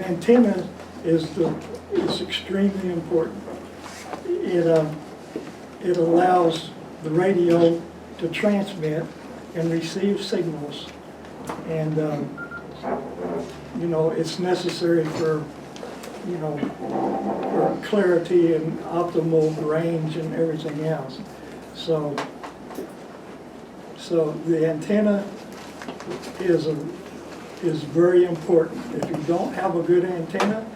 Antenna is extremely important. It allows the radio to transmit and receive signals, and it's necessary for for clarity and optimal range and everything else. So the antenna is very important. If you don't have a good antenna,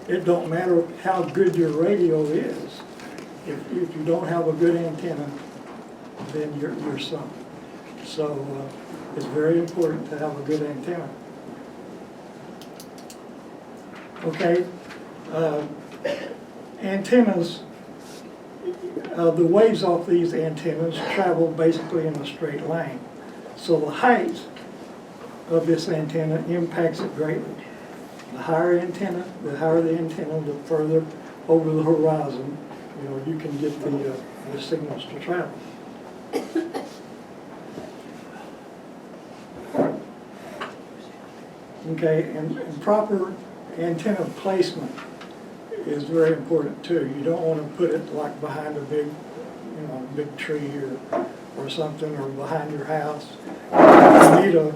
it don't matter how good your radio is. If you don't have a good antenna, then you're sunk. So it's very important to have a good antenna. Okay, antennas, the waves off these antennas travel basically in a straight line. So the height of this antenna impacts it greatly. The higher the antenna, the further over the horizon, you can get the signals to travel. Okay, and proper antenna placement is very important too. You don't want to put it like behind a big tree or something, or behind your house. You need a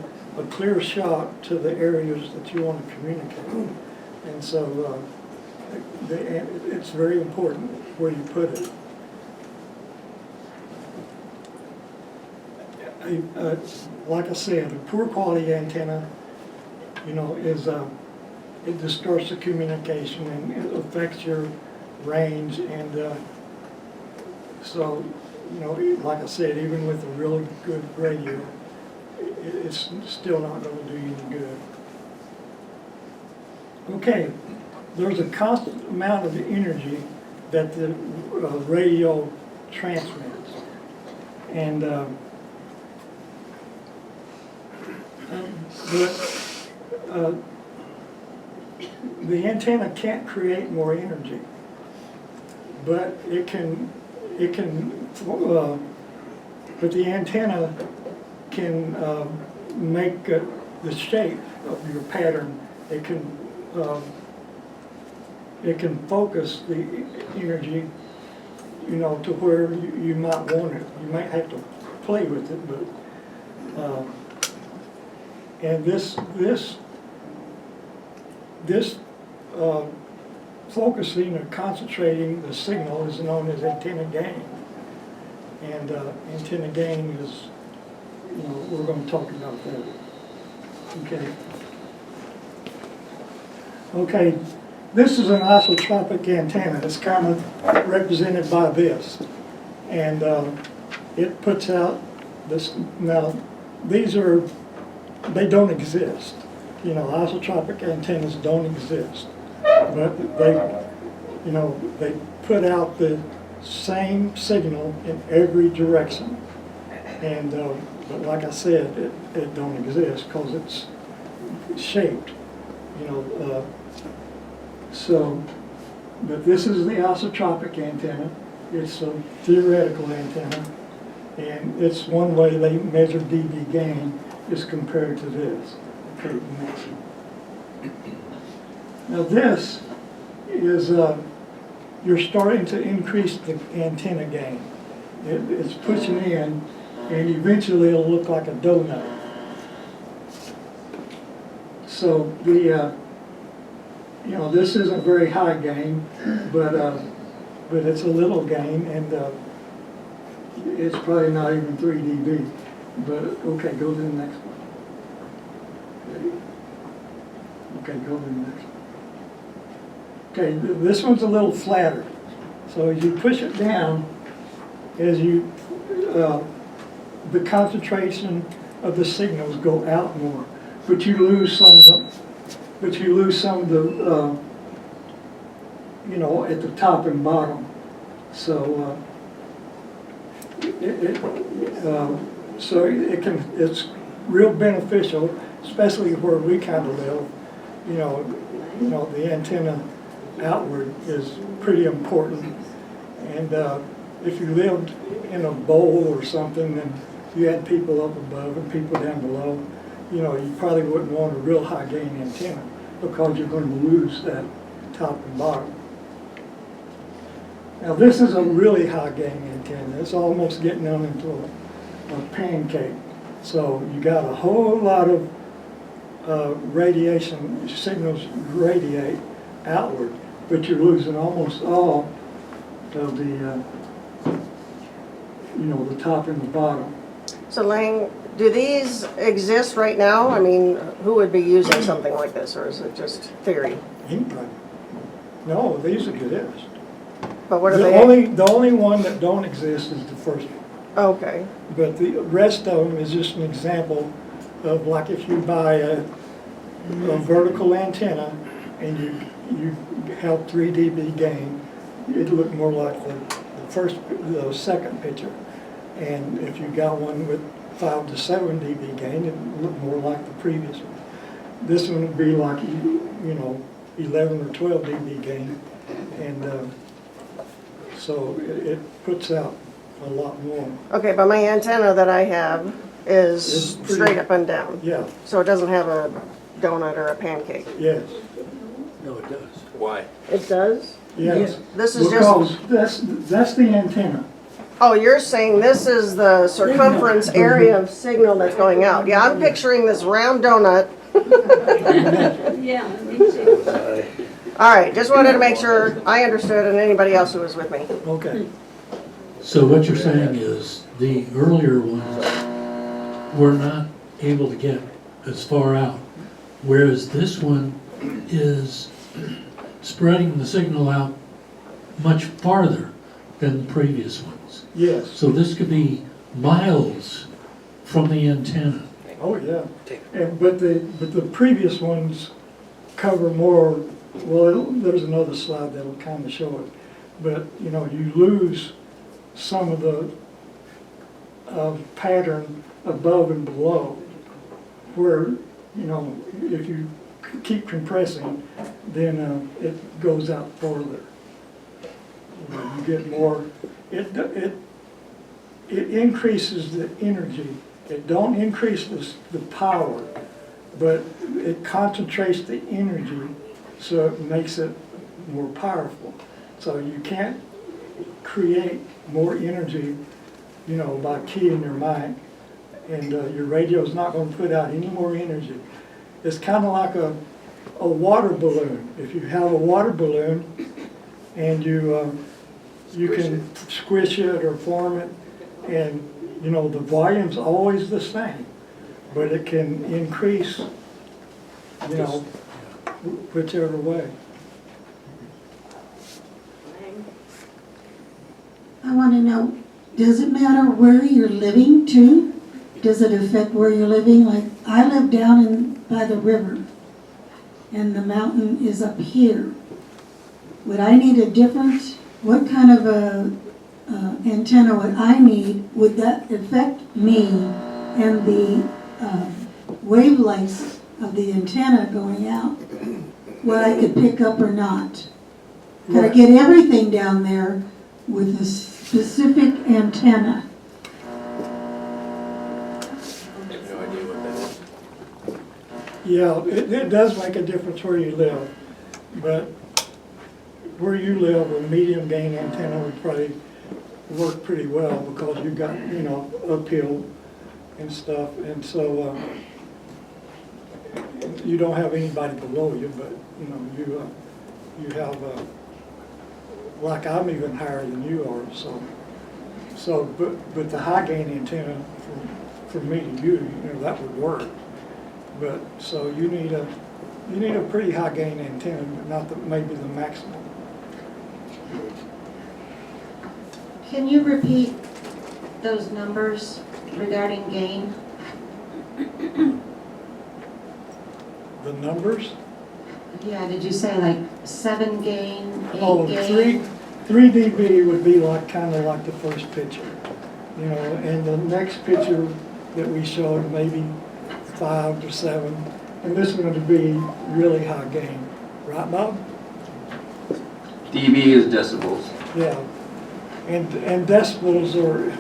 clear shot to the areas that you want to communicate. And so it's very important where you put it. Like I said, a poor quality antenna, it distorts the communication and it affects your range, and so like I said, even with a really good radio, it's still not going to do you any good. Okay, there's a constant amount of energy that the radio transmits, and the antenna can't create more energy, but but the antenna can make the shape of your pattern. It can focus the energy, to where you might want it. You might have to play with it, but and this focusing or concentrating the signal is known as antenna gain. And antenna gain is, we're going to talk about that. Okay, this is an isotropic antenna. It's kind of represented by this. And it puts out this. Now, they don't exist. Isotropic antennas don't exist. But they put out the same signal in every direction. And but like I said, it don't exist because it's shaped, but this is the isotropic antenna. It's a theoretical antenna, and it's one way they measure dB gain is compared to this. Okay, next. Now this is, you're starting to increase the antenna gain. It's pushing in, and eventually it'll look like a donut. So this isn't very high gain, but it's a little gain, and it's probably not even 3 dB. But okay, go to the next one. Okay, go to the next one. Okay, this one's a little flatter. So as you push it down, the concentration of the signals go out more, but you lose some of them. But you lose some of the, at the top and bottom. So it's real beneficial, especially where we kind of live. The antenna outward is pretty important. And if you lived in a bowl or something, and you had people up above and people down below, you probably wouldn't want a real high gain antenna. because you're going to lose that top and bottom. Now this is a really high gain antenna. It's almost getting on into a pancake. So you got a whole lot of radiation signals radiate outward, but you're losing almost all of the the top and the bottom. So Lang, do these exist right now? I mean, who would be using something like this, or is it just theory? Anybody? No, these exist. But what are The they? only one that don't exist is the first one. Okay, But the rest of them is just an example of, like, if you buy a vertical antenna and you have 3 dB gain, it'd look more like the second picture. And if you got one with 5 to 7 dB gain, it'd look more like the previous one. This one would be like 11 or 12 dB gain, and so it puts out a lot more. okay, but my antenna that I have is It's pretty- straight up and down. Yeah, So it doesn't have a donut or a pancake. yes, No, it does. Why? It does? yes. This is Because that's the antenna. Oh, you're saying this is the circumference area of signal that's going out. Yeah, I'm picturing this round donut. Yeah, me too. All right, just wanted to make sure I understood and anybody else who was with me. Okay, So what you're saying is the earlier ones were not able to get as far out, whereas this one is spreading the signal out much farther than the previous ones. yes. So this could be miles from the antenna. Oh, yeah. But the previous ones cover more, well, there's another slide that'll kind of show it. But, you lose some of the pattern above and below, where, if you keep compressing, then it goes out farther. You get more, it increases the energy. It don't increase the power, but it concentrates the energy, so it makes it more powerful. So you can't create more energy, by keying your mic, and your radio's not going to put out any more energy. It's kind of like a water balloon. If you have a water balloon and you can squish it or form it, and the volume's always the same, but it can increase, whichever way. I want to know, does it matter where you're living too? Does it affect where you're living? Like, I live down by the river, and the mountain is up here. Would I need a different, what kind of a antenna would I need? Would that affect me and the wavelengths of the antenna going out? What I could pick up or not? Could I get everything down there with a specific antenna? I have no idea what that is. Yeah, it does make a difference where you live, but where you live, a medium gain antenna would probably work pretty well, because you've got, uphill and stuff, and so you don't have anybody below you, but, you have, like, I'm even higher than you are, but the high gain antenna from me to you, that would work. But, so you need a pretty high gain antenna, but not maybe the maximum. Can you repeat those numbers regarding gain? The numbers? Yeah, did you say like 7 gain, 8 Oh, gain? 3 dB would be kind of like the first picture, and the next picture that we showed, maybe 5 to 7, and this one would be really high gain, right, Bob? dB is decibels. Yeah, and decibels are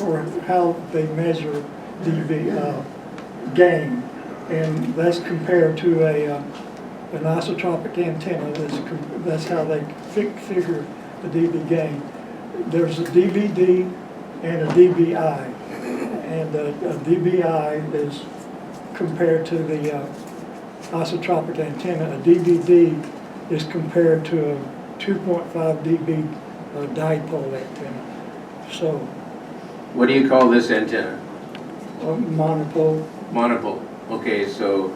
how they measure dB gain, and that's compared to an isotropic antenna, that's how they figure the dB gain. There's a dBd and a dBi, and a dBi is compared to the isotropic antenna. A dBd is compared to a 2.5 dB dipole antenna. So, What do you call this antenna? monopole. Monopole. Okay, so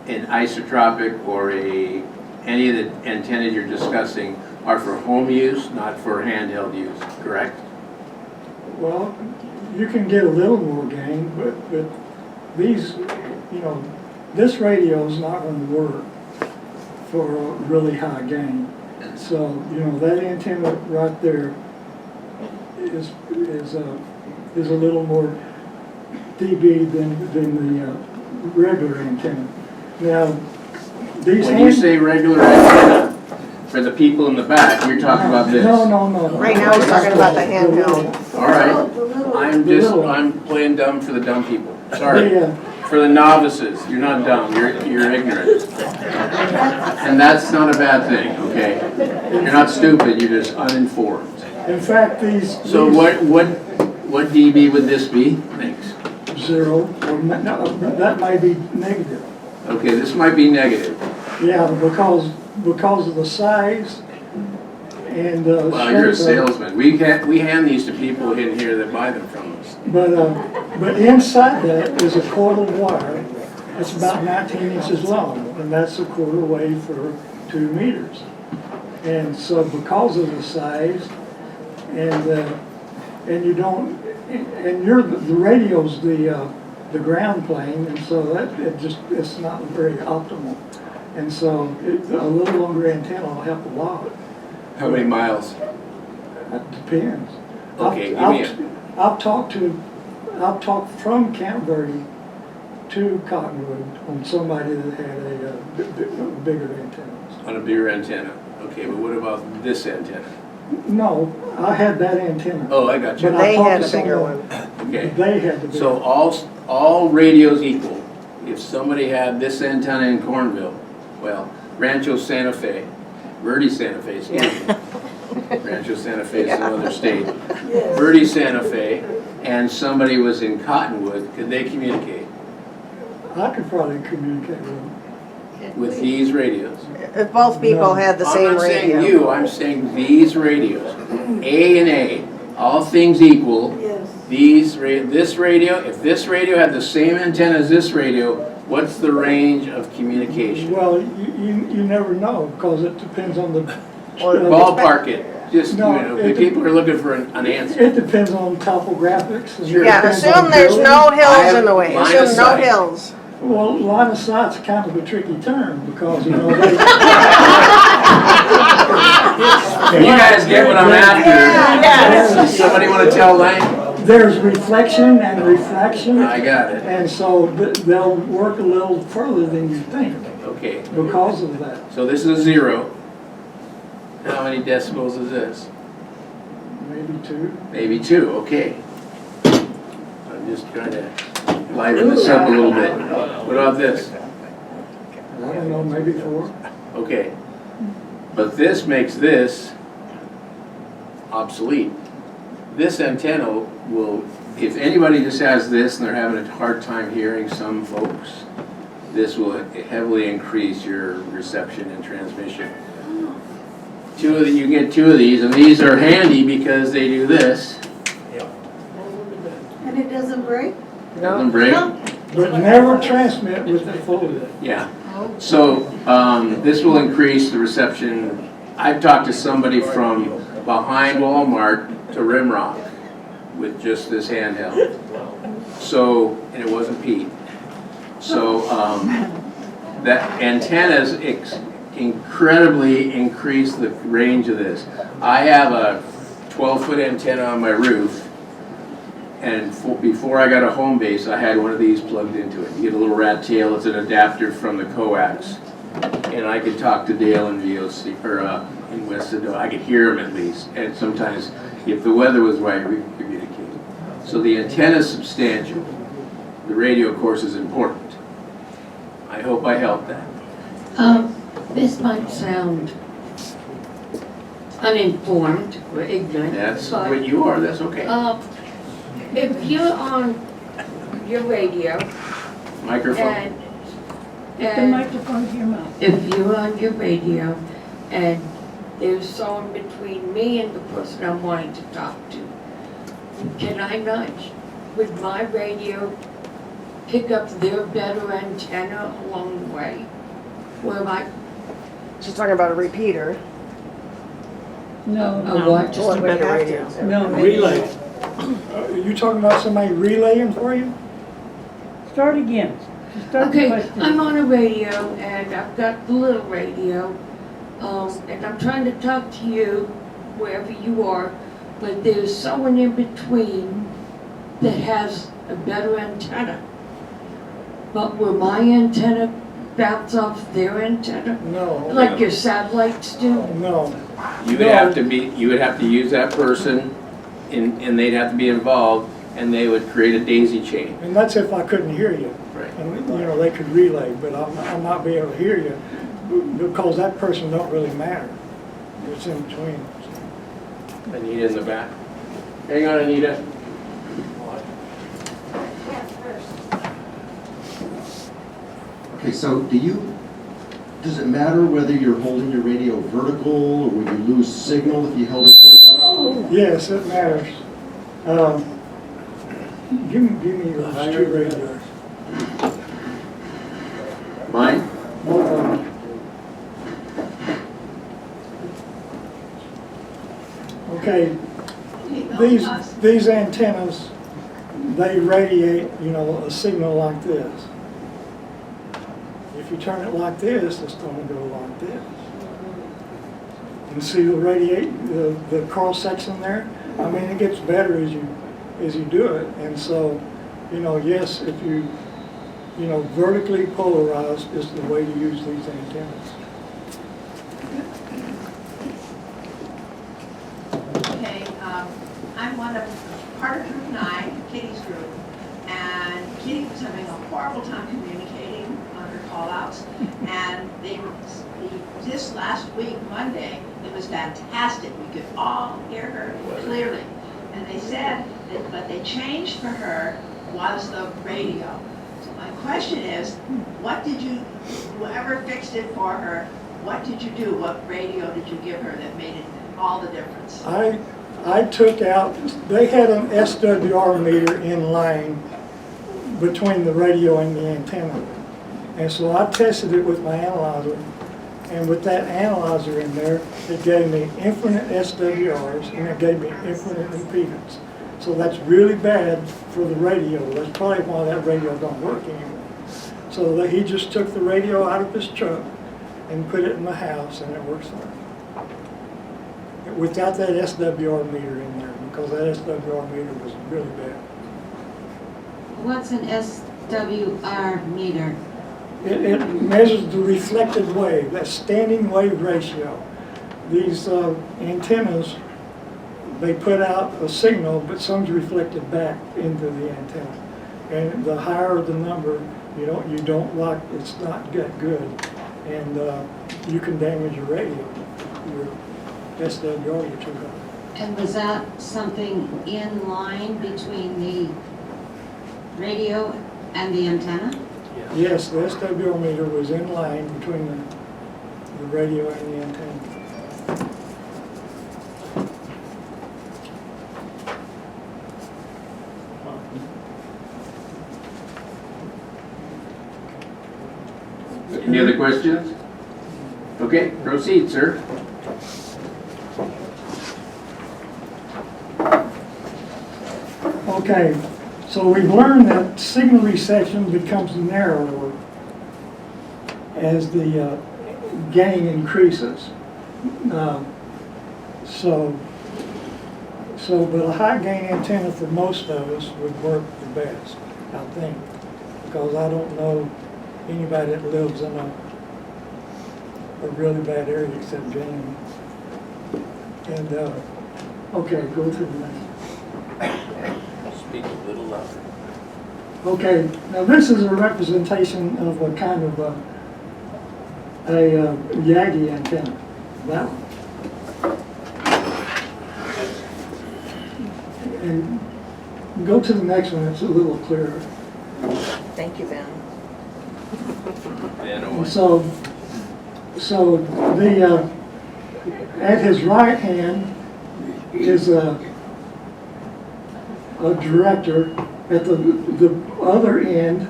an isotropic or any of the antennas you're discussing are for home use, not for handheld use, correct? Well, you can get a little more gain, but these, this radio is not going to work for a really high gain. So, that antenna right there is a little more dB than the regular antenna. Now, these When you say regular antenna, for the people in the back, you're talking about this. No. Right now, he's talking about the handheld. All right, I'm playing dumb for the dumb people. Sorry. Yeah. For the novices, you're not dumb, you're ignorant. And that's not a bad thing, okay? You're not stupid, you're just uninformed. In fact, these. So what dB would this be? Thanks. 0, or no, that might be negative. Okay, this might be negative. Yeah, because of the size and Well, you're a shape of it. salesman. We hand these to people in here that buy them from us. But inside that is a coiled wire. It's about 19 inches long, and that's a quarter wave for 2 meters. And so because of the size, and you don't, and the radio's the ground plane, and so that it's not very optimal. And so a little longer antenna will help a lot. How many miles? That depends. Okay, give me I've talked from Camp Verde to Cottonwood on somebody that had a bigger antenna. On a bigger antenna. Okay, but what about this antenna? No, I had that antenna. Oh, I got you. But I They talked had to a bigger someone- one. Okay. They had the bigger. So all radios equal. If somebody had this antenna in Cornville, well, Rancho Santa Fe, Verde Santa Fe, excuse me. Rancho Santa Fe is another state. Verde Santa Fe, and somebody was in Cottonwood, could they communicate I could probably communicate with them. with these radios? If both people had the same I'm not saying radio. you, I'm saying these radios. A and A, all things equal. Yes. This radio, if this radio had the same antenna as this radio, what's the range of communication? Well, you never know, because it depends on the. Ballpark it, just, No, the people are looking for an answer. It depends on topographics. And it Yeah, depends assume on there's building. no I hills have in the way. line of Assume no sight. hills. Well, line of sight's kind of a tricky term, because, You guys get what I'm after. Yes. Does somebody want to tell Lang? there's reflection and refraction. I got it. And so they'll work a little further than you think Okay, because of that. so this is a 0. How many decibels is this? Maybe 2. Maybe 2, okay. I'm just trying to liven this up a little bit. What about this? I don't know, maybe 4. Okay. But this makes this obsolete. This antenna will, if anybody just has this and they're having a hard time hearing, some folks, this will heavily increase your reception and transmission. You can get 2 of these, and these are handy because they do this. And it doesn't break? Doesn't break. But never transmit with the full. Yeah. So this will increase the reception. I've talked to somebody from behind Walmart to Rimrock with just this handheld. So, and it wasn't Pete. So that antennas incredibly increase the range of this. I have a 12-foot antenna on my roof, and before I got a home base, I had one of these plugged into it. You get a little rat tail, it's an adapter from the coax. And I could talk to Dale in VOC, or in West Sedona. I could hear him at least. And sometimes, if the weather was right, we could communicate. So the antenna is substantial. The radio, of course, is important. I hope I helped that. This might sound uninformed or ignorant, That's but, what you are, that's okay. if you're on your radio Microphone. and, The and microphone to your mouth. if you're on your radio and there's someone between me and the person I'm wanting to talk to, can I not, with my radio, pick up their better antenna along the way? Where my, She's talking about a repeater. No, a what? Just a better radio. No. Relay. Are you talking about somebody relaying for you? Start again. Start the Okay, question. I'm on a radio and I've got the little radio, and I'm trying to talk to you wherever you are, but there's someone in between that has a better antenna. But will my antenna bounce off their antenna, No. like your satellites do? No. You would have to use that person and they'd have to be involved and they would create a daisy chain. And that's if I couldn't hear you. Right. And, you know, they could relay, but I'm not being able to hear you because that person don't really matter. It's in between. Anita in the back. Hang on, Anita. Okay, so does it matter whether you're holding your radio vertical or would you lose signal if you held it horizontal? Yes, it matters. Give me your two radios. Mine? Both of them. Okay, these antennas, they radiate, you know, a signal like this. If you turn it like this, it's going to go like this. And see the the cross section there? I mean, it gets better as you do it. And so, you know, yes, if you know, vertically polarized is the way to use these antennas. Okay, I'm part of Group 9, Kitty's group, and Kitty was having a horrible time communicating on her call-outs, and this last week, Monday, it was fantastic. We could all hear her clearly. And they said that what they changed for her was the radio. So my question is, whoever fixed it for her, what did you do? What radio did you give her that made it all the difference? I took out, they had an SWR meter in line between the radio and the antenna. And so I tested it with my analyzer, and with that analyzer in there, it gave me infinite SWRs, and it gave me infinite impedance. So that's really bad for the radio. That's probably why that radio don't work anymore. So he just took the radio out of his truck and put it in the house, and it works fine. Without that SWR meter in there, because that SWR meter was really bad. What's an SWR meter? It measures the reflected wave, that standing wave ratio. These antennas, they put out a signal, but some's reflected back into the antenna. And the higher the number, you don't like, it's not that good. And you can damage your radio, your SWR, you're too high. And was that something in line between the radio and the antenna? Yes, the SWR meter was in line between the radio and the antenna. Any other questions? Okay, proceed, sir. Okay, so we've learned that signal reception becomes narrower as the gain increases. But a high gain antenna for most of us would work the best, I think, because I don't know anybody that lives in a really bad area except Jamie. And, okay, go to the next. Speak a little louder. Okay, now this is a representation of a kind of a Yagi antenna, that one. And go to the next one, it's a little clearer. Thank you, Ben. And so the, at his right hand is a director. At the other end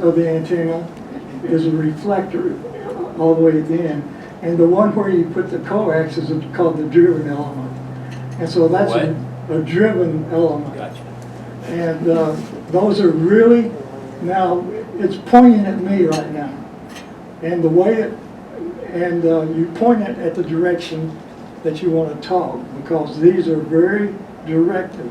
of the antenna is a reflector all the way at the end. And the one where you put the coax is called the driven element. And so that's a driven element. Gotcha. And those are really, now, it's pointing at me right now. And the way it, and you point it at the direction that you want to talk, because these are very directed.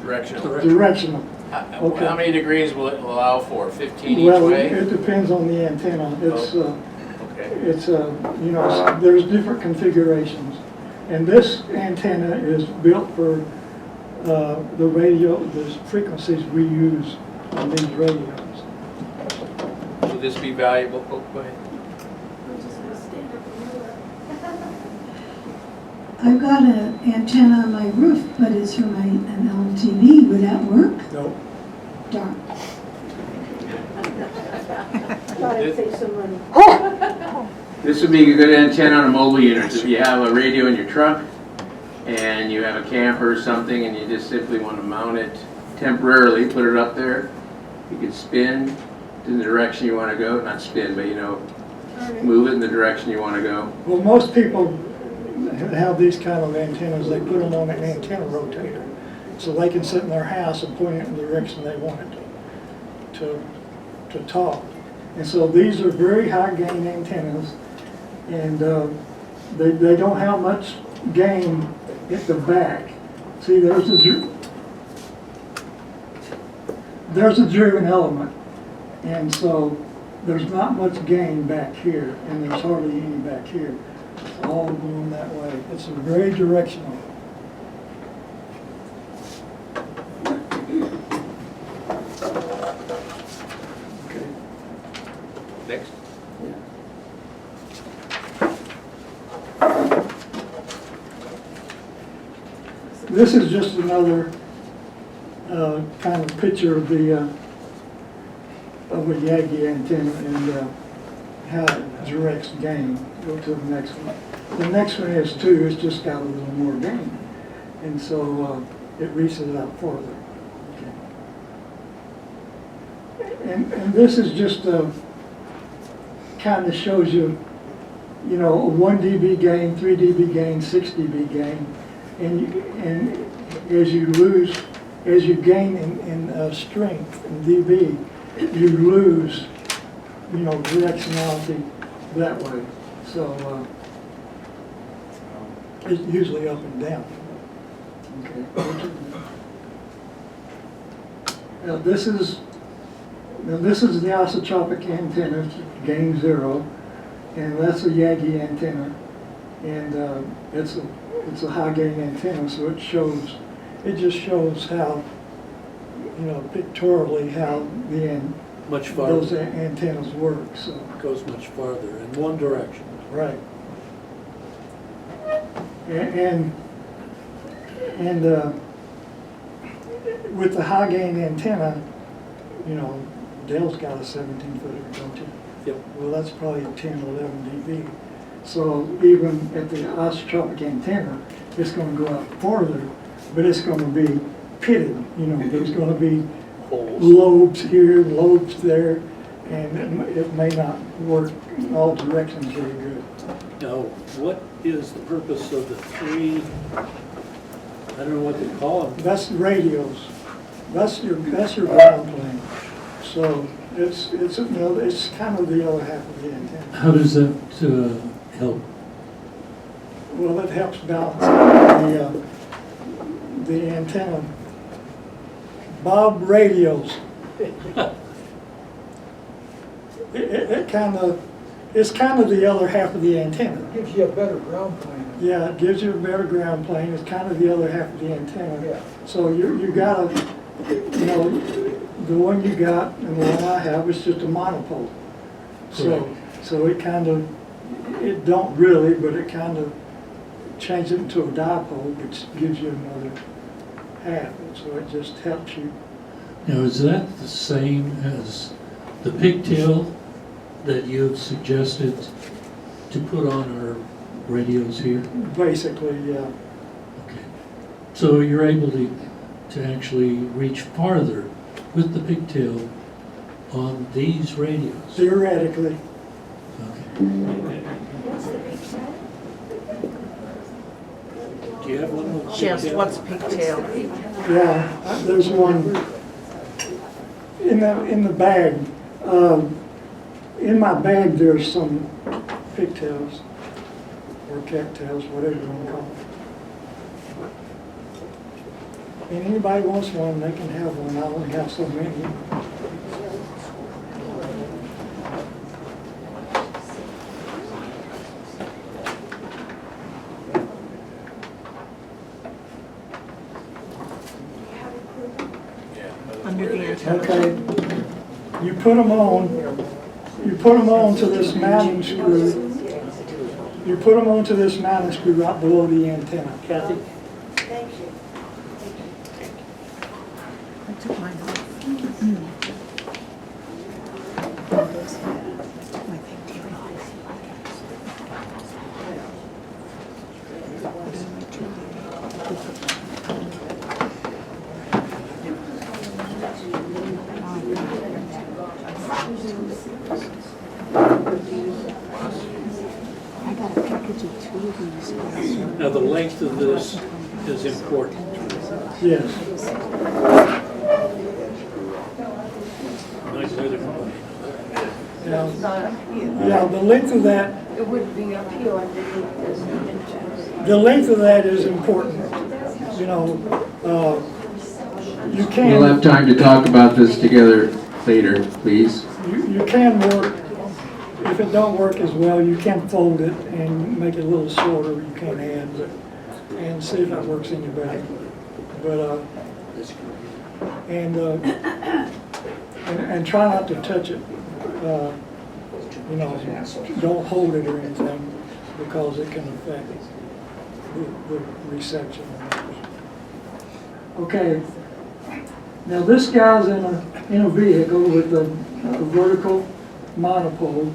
Directional. Directional. Okay. How many degrees will it allow for? 15 each Well, way? it depends on the antenna. It's, Okay. it's you know, there's different configurations. And this antenna is built for the radio, the frequencies we use on these radios. Will this be valuable? Oh, go ahead. I've got an antenna on my roof, but it's for an LMTV. Would that work? No. Darn. This would be a good antenna on a mobile unit. If you have a radio in your truck and you have a camper or something and you just simply want to mount it temporarily, put it up there, you could spin in the direction you want to go. Not spin, but you know, move it in the direction you want to go. Well, most people have these kind of antennas, they put them on an antenna rotator. So they can sit in their house and point it in the direction they want it to talk. And so these are very high gain antennas, and they don't have much gain at the back. See, there's a driven element, and so there's not much gain back here, and there's hardly any back here. It's all going that way. It's very directional. Okay. Next. This is just another kind of picture of the of a Yagi antenna and how it directs gain. Go to the next one. The next one is too. It's just got a little more gain, and so it reaches out further. Okay. And this is just kind of shows you, you know, 1 dB gain, 3 dB gain, 6 dB gain. And as you gain in strength in dB, you lose, you know, directionality that way. So it's usually up and down. Okay. Now this is the isotropic antenna, gain 0, and that's a Yagi antenna, and it's a high gain antenna, so it just shows how, you know, pictorially how Much farther. those antennas work. So It goes much farther in one direction. right, and with the high gain antenna, you know, Dale's got a 17-footer, don't you? Yep. Well, that's probably 10, 11 dB. So even at the isotropic antenna, it's going to go out farther, but it's going to be pitted. You know, there's going to be Holes. lobes here, lobes there, and it may not work in all directions very good. Now, what is the purpose of the three, I don't know what they call them, That's radios. That's your ground plane. So it's you know, it's kind of the other half of the antenna. how does that help? Well, it helps balance the antenna. Bob radios. It kind of It's kind of the other half of the antenna. Gives you a better ground plane. Yeah, it gives you a better ground plane. It's kind of the other half of the antenna. Yeah. So you gotta, you know, the one you got and the one I have is just a monopole. So it kind of, it don't really, but it kind of changes it into a dipole, which gives you another half. So it just helps you. Now, is that the same as the pigtail that you've suggested to put on our radios here? Basically, yeah. Okay. So you're able to actually reach farther with the pigtail on these radios? Theoretically. Okay. Do you have one with Yes, pigtail? what's pigtail? Yeah, there's one in the bag. In my bag, there's some pigtails or cattails, whatever you want to call them. And anybody wants one, they can have one. I only have so many. Under the antenna. Okay, you put them on to this mounting screw. You put them onto this mounting screw right below the antenna. Kathy? I took mine off. My pigtail I got a package of 2 of these. Now, the length of this is important. Yes. Like the other company. Yeah, yeah, the length of that, It would be up here underneath this. the length of that is important. You know, you We'll have can, time to talk about this together later, please. you can work, if it don't work as well, you can fold it and make it a little shorter, you can add, but, and see if that works any better. But, and try not to touch it. You know, don't hold it or anything, because it can affect the reception. Okay, now this guy's in a vehicle with a vertical monopole,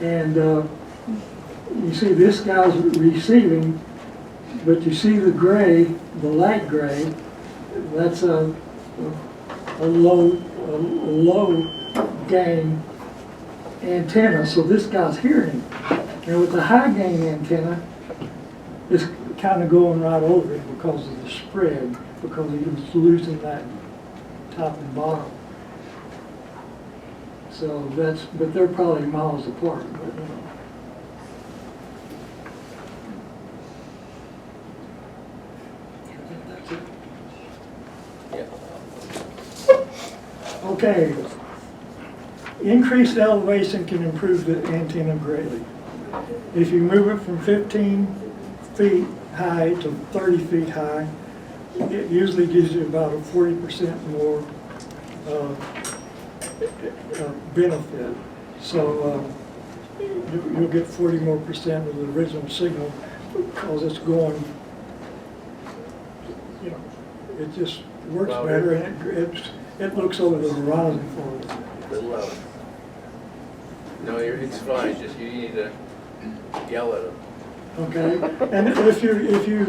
and you see this guy's receiving, but you see the gray, the light gray, that's a low gain antenna, so this guy's hearing. And with the high gain antenna, it's kind of going right over it because of the spread, because he was losing that top and bottom. So that's, but they're probably miles apart, but you know. Okay. Increased elevation can improve the antenna greatly. If you move it from 15 feet high to 30 feet high, it usually gives you about a 40% more benefit. So you'll get 40% more of the original signal because it's going, you know, it just works better, and it looks over the horizon for you. Good luck. No, it's fine, just you need to yell at them. Okay, and if you,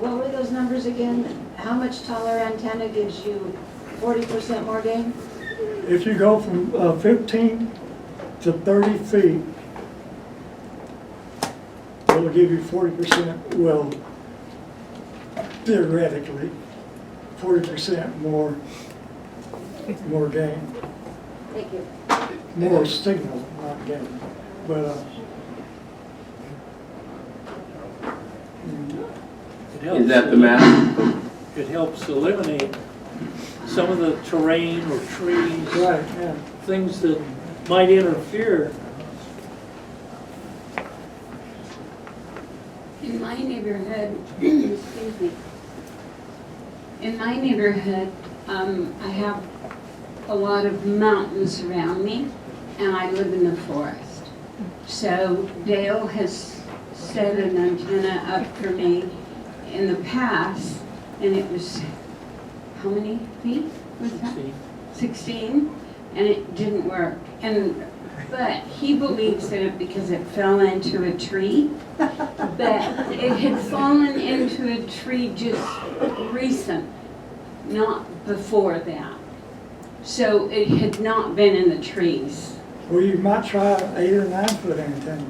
What were those numbers again? How much taller antenna gives you 40% more gain? if you go from 15 to 30 feet, it'll give you 40%, well, theoretically, 40% more gain, Thank you. more signal, not gain. But It helps Is that the math? It helps eliminate some of the terrain or trees, Right, yeah. things that might interfere. In my neighborhood, excuse me, in my neighborhood, I have a lot of mountains around me, and I live in the forest. So Dale has set an antenna up for me in the past, and it was, how many feet was that? 16, and it didn't work. But he believes that it because it fell into a tree, but it had fallen into a tree just recent, not before that. So it had not been in the trees. Well, you might try an 8 or 9 foot antenna.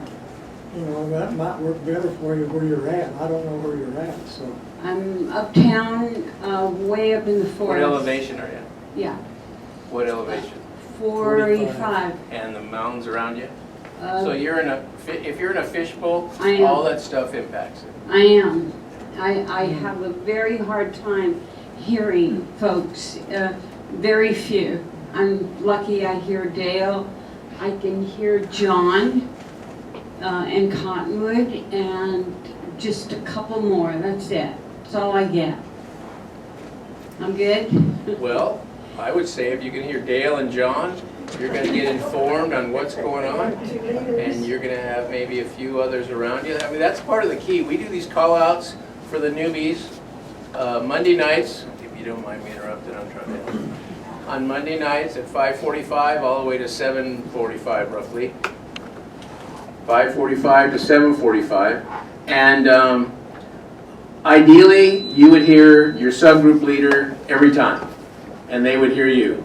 You know, that might work better for you where you're at. I don't know where you're at, so. I'm uptown, way up in the forest. What elevation are you? Yeah, What elevation? 45. And the mountains around you? Uh, So you're in a, if you're in a fishbowl, I am. all that stuff impacts it. I am. I have a very hard time hearing folks, very few. I'm lucky I hear Dale. I can hear John in Cottonwood and just a couple more. That's it. That's all I get. I'm good? Well, I would say if you can hear Dale and John, you're gonna get informed on what's going on, and you're gonna have maybe a few others around you. I mean, that's part of the key. We do these call-outs for the newbies, Monday nights, if you don't mind me interrupting, I'm trying to. On Monday nights at 5:45 all the way to 7:45 roughly. 5:45 to 7:45. And ideally, you would hear your subgroup leader every time, and they would hear you.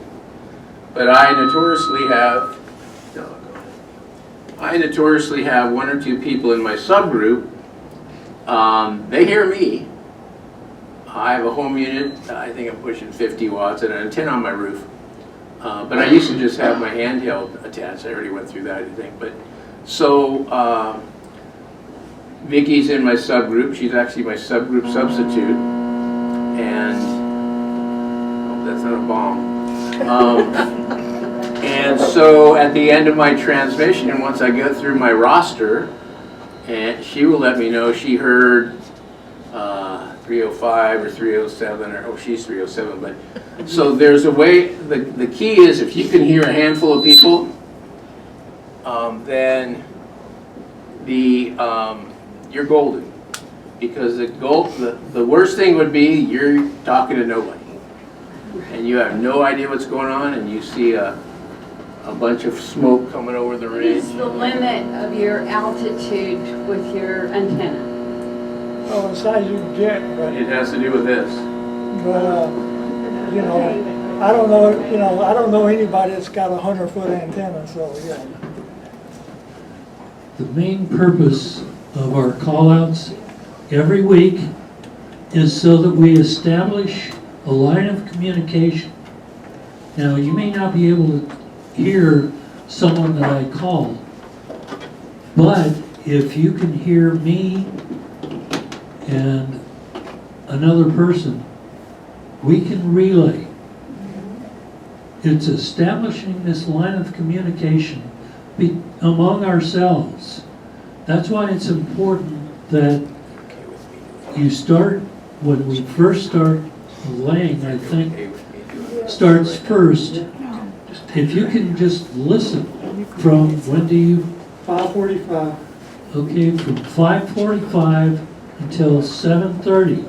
But I notoriously have 1 or 2 people in my subgroup. They hear me. I have a home unit, I think I'm pushing 50 watts and an antenna on my roof. But I used to just have my handheld attached. I already went through that, I think. But so Vicky's in my subgroup. She's actually my subgroup substitute. And oh, that's not a bomb. And so at the end of my transmission, once I go through my roster, and she will let me know she heard 305 or 307, or oh, she's 307. But so there's a way. The key is if you can hear a handful of people, then you're golden. Because the worst thing would be you're talking to nobody, and you have no idea what's going on, and you see a bunch of smoke coming over the What ridge. is the limit of your altitude with your antenna? Oh, as high as you can get, It has to do with this. but you know, I don't know anybody that's got a 100-foot antenna, so yeah. The main purpose of our call-outs every week is so that we establish a line of communication. Now, you may not be able to hear someone that I call, but if you can hear me and another person, we can relay. It's establishing this line of communication among ourselves. That's why it's important that you start, when we first start laying, I think, starts first. If you can just listen from, when do you? 5:45. Okay, from 5:45 until 7:30.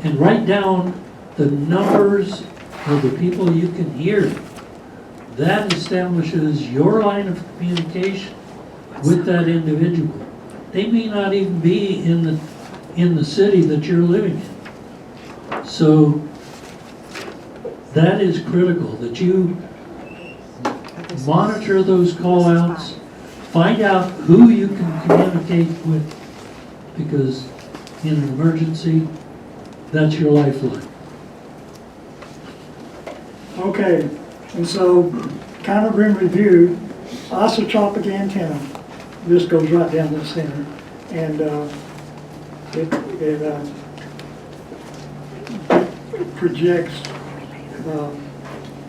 And write down the numbers of the people you can hear. That establishes your line of communication with that individual. They may not even be in the city that you're living in. So that is critical, that you monitor those call-outs, find out who you can communicate with, because in an emergency, that's your lifeline. Okay, and so, kind of in review, isotropic antenna, this goes right down the center, and it projects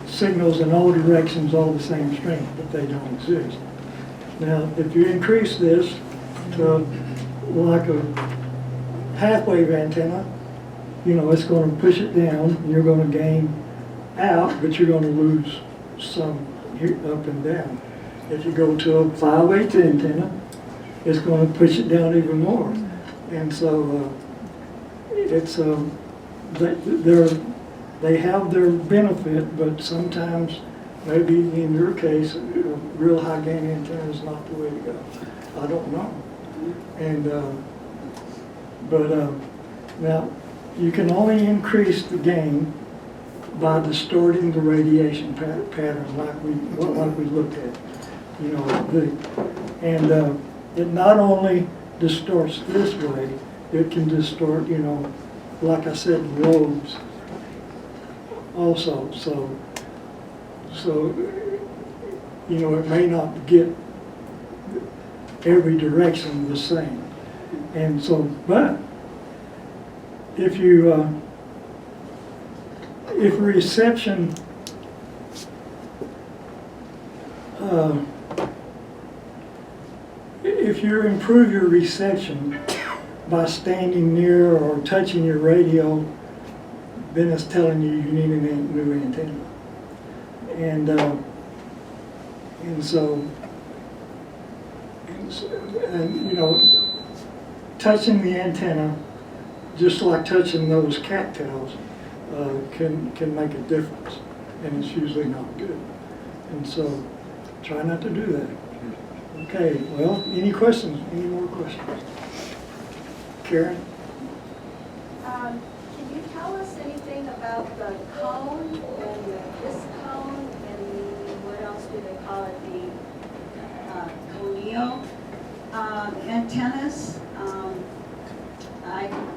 signals in all directions, all the same strength, but they don't exist. Now, if you increase this to like a half-wave antenna, you know, it's going to push it down, and you're going to gain out, but you're going to lose some here, up and down. If you go to a 5/8 antenna, it's going to push it down even more. And so it's they have their benefit, but sometimes, maybe in your case, a real high gain antenna is not the way to go. I don't know. And now you can only increase the gain by distorting the radiation pattern, like we looked at. You know, it not only distorts this way, it can distort, you know, like I said, lobes also. So you know, it may not get every direction the same. And so, but if reception if you improve your reception by standing near or touching your radio, then it's telling you you need a new antenna. And you know, touching the antenna, just like touching those cattails, can make a difference, and it's usually not good. And so, try not to do that. Okay, well, any questions? Any more questions? Karen? Can you tell us anything about the cone and the disc cone and what else do they call it? Coneo antennas.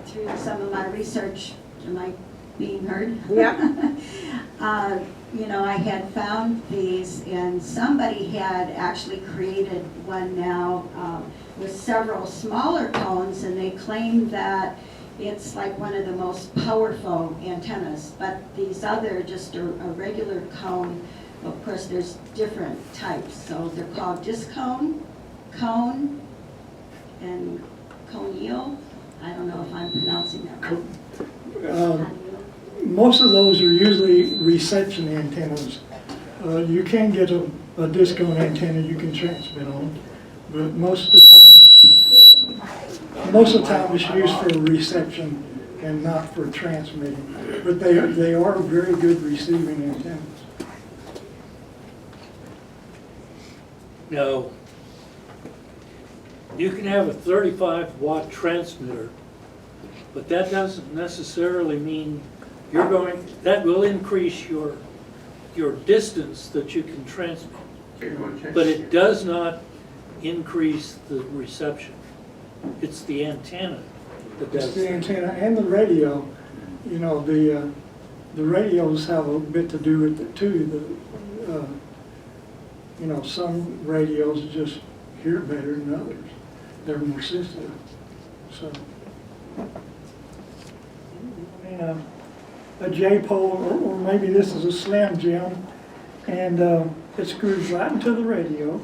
Through some of my research, am I being heard? Yeah. You know, I had found these, and somebody had actually created one now with several smaller cones, and they claim that it's like one of the most powerful antennas. But these other, just a regular cone, of course there's different types. So they're called disc cone, cone, and coneo. I don't know if I'm pronouncing that right. Most of those are usually reception antennas. You can get a disc cone antenna you can transmit on, but most of the time it's used for reception and not for transmitting. But they are very good receiving antennas. No. You can have a 35-watt transmitter, but that doesn't necessarily mean that will increase your distance that you can transmit. But it does not increase the reception. It's the antenna that does It's the that. antenna and the radio. You know, the radios have a bit to do with it too. You know, some radios just hear better than others. They're more sensitive. So, a J-pole, or maybe this is a Slim Jim, and it screws right into the radio.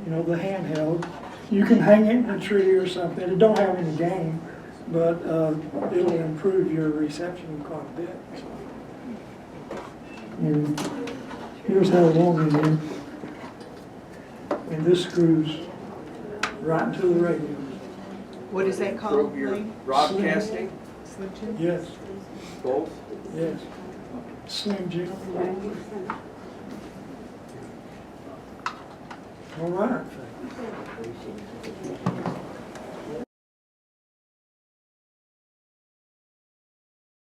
You know, the handheld. You can hang it in a tree or something. It don't have any gain, but it'll improve your reception quite a bit. And here's how long it is. And this screws right into the radio. What is that called? Broadcasting? Yes, Both? yes. Slim Jim. All right.